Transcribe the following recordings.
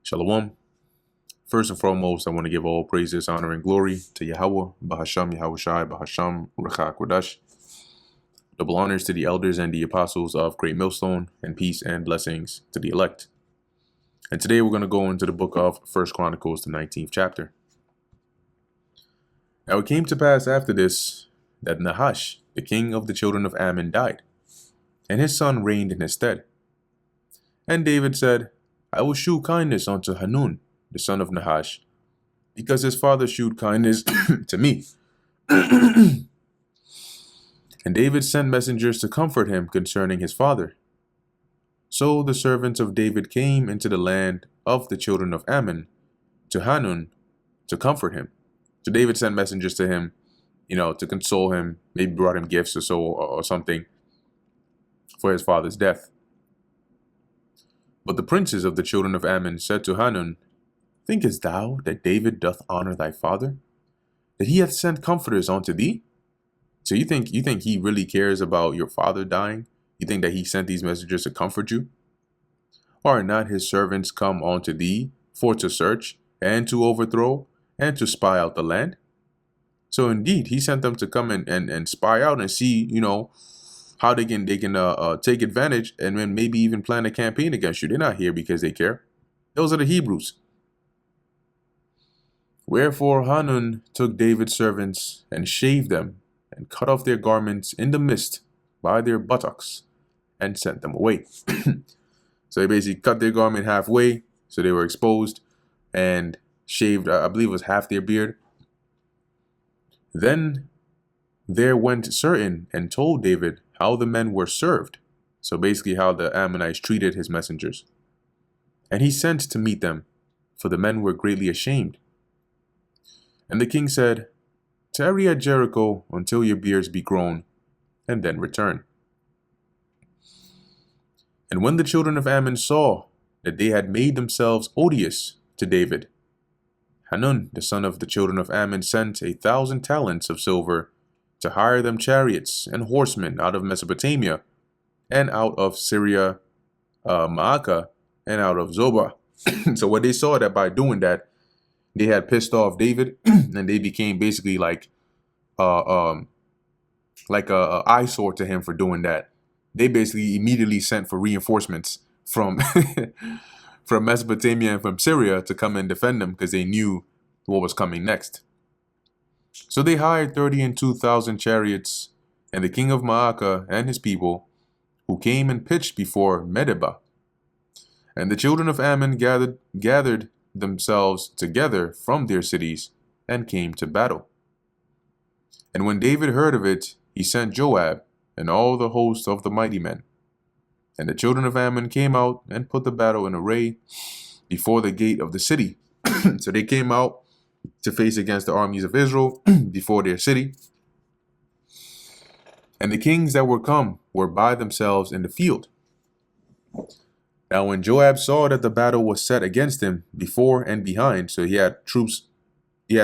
Shalom. First and foremost, I want to give all praises, honor, and glory to Yahweh, Bahasham, Yahushai, Bahasham, Rechak, Kodash. Double honors to the elders and the apostles of Great Millstone, and peace and blessings to the elect. And today we're going to go into the book of First Chronicles, the 19th chapter. Now it came to pass after this that Nahash, the king of the children of Ammon, died, and his son reigned in his stead. And David said, I will shew kindness unto Hanun, the son of Nahash, because his father shewed kindness to me. And David sent messengers to comfort him concerning his father. So the servants of David came into the land of the children of Ammon to Hanun to comfort him. So David sent messengers to him, to console him, maybe brought him gifts or something for his father's death. But the princes of the children of Ammon said to Hanun, Thinkest thou that David doth honor thy father, that he hath sent comforters unto thee? So you think he really cares about your father dying? You think that he sent these messengers to comfort you? Are not his servants come unto thee for to search, and to overthrow, and to spy out the land? So indeed, he sent them to come and spy out and see, how they can take advantage and then maybe even plan a campaign against you. They're not here because they care. Those are the Hebrews. Wherefore Hanun took David's servants and shaved them and cut off their garments in the midst by their buttocks and sent them away. So they basically cut their garment halfway, so they were exposed, and shaved, I believe it was half their beard. Then there went certain and told David how the men were served. So basically how the Ammonites treated his messengers. And he sent to meet them, for the men were greatly ashamed. And the king said, Tarry at Jericho until your beards be grown, and then return. And when the children of Ammon saw that they had made themselves odious to David, Hanun, the son of the children of Ammon, sent 1,000 talents of silver to hire them chariots and horsemen out of Mesopotamia, and out of Syria, Maacah, and out of Zobah. So when they saw that by doing that, they had pissed off David, and they became basically like a eyesore to him for doing that. They basically immediately sent for reinforcements from from Mesopotamia and from Syria to come and defend them because they knew what was coming next. So they hired 32,000 chariots, and the king of Maacah and his people, who came and pitched before Medeba. And the children of Ammon gathered themselves together from their cities and came to battle. And when David heard of it, he sent Joab and all the host of the mighty men. And the children of Ammon came out and put the battle in array before the gate of the city. So they came out to face against the armies of Israel before their city. And the kings that were come were by themselves in the field. Now when Joab saw that the battle was set against him before and behind, so he had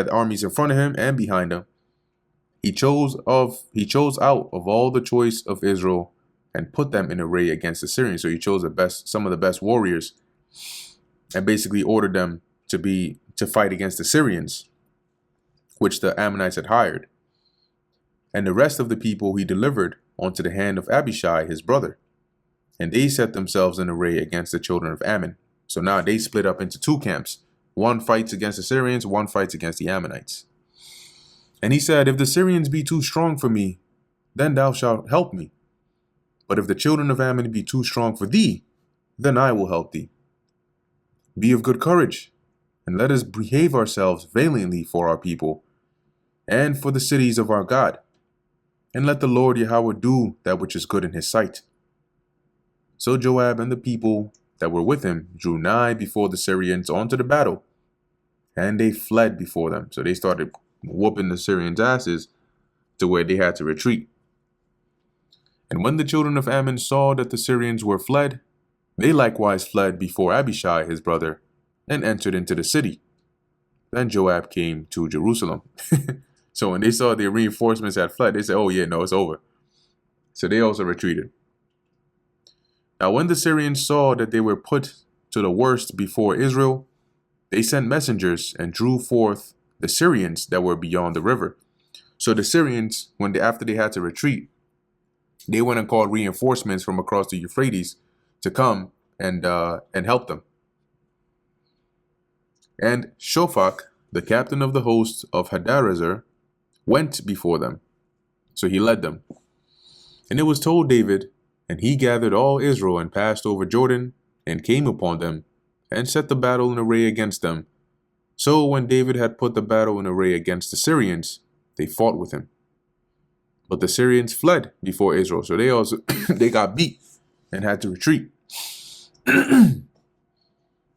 armies in front of him and behind him, he chose out of all the choice of Israel and put them in array against the Syrians. So he chose some of the best warriors, and basically ordered them to fight against the Syrians, which the Ammonites had hired. And the rest of the people he delivered onto the hand of Abishai his brother, and they set themselves in array against the children of Ammon. So now they split up into two camps. One fights against the Syrians, one fights against the Ammonites. And he said, If the Syrians be too strong for me, then thou shalt help me. But if the children of Ammon be too strong for thee, then I will help thee. Be of good courage, and let us behave ourselves valiantly for our people, and for the cities of our God. And let the Lord Yahweh do that which is good in his sight. So Joab and the people that were with him drew nigh before the Syrians onto the battle, and they fled before them. So they started whooping the Syrians' asses to where they had to retreat. And when the children of Ammon saw that the Syrians were fled, they likewise fled before Abishai his brother, and entered into the city. Then Joab came to Jerusalem. So when they saw their reinforcements had fled, they said, oh yeah, no, it's over. So they also retreated. Now when the Syrians saw that they were put to the worst before Israel, they sent messengers and drew forth the Syrians that were beyond the river. So the Syrians, after they had to retreat, they went and called reinforcements from across the Euphrates to come and help them. And Shophak, the captain of the host of Hadarezer, went before them. So he led them. And it was told David, and he gathered all Israel and passed over Jordan and came upon them and set the battle in array against them. So when David had put the battle in array against the Syrians, they fought with him. But the Syrians fled before Israel. So they also they got beat and had to retreat.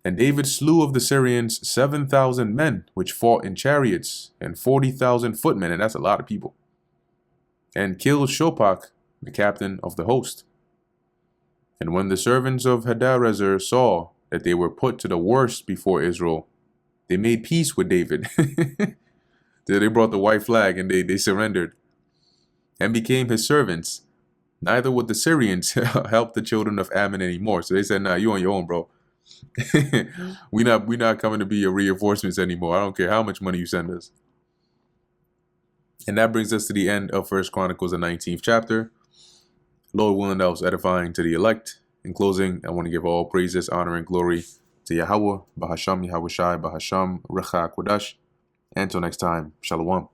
And David slew of the Syrians 7,000 men, which fought in chariots, and 40,000 footmen, and that's a lot of people, and killed Shophak, the captain of the host. And when the servants of Hadarezer saw that they were put to the worst before Israel, they made peace with David. They brought the white flag and they surrendered and became his servants. Neither would the Syrians help the children of Ammon anymore. So they said, nah, you on your own, bro. we not coming to be your reinforcements anymore. I don't care how much money you send us. And that brings us to the end of 1 Chronicles, the 19th chapter. Lord willing, that was edifying to the elect. In closing, I want to give all praises, honor, and glory to Yahweh, Bahasham Yahweh Shai, Bahasham Recha Kodash. Until next time, Shalom.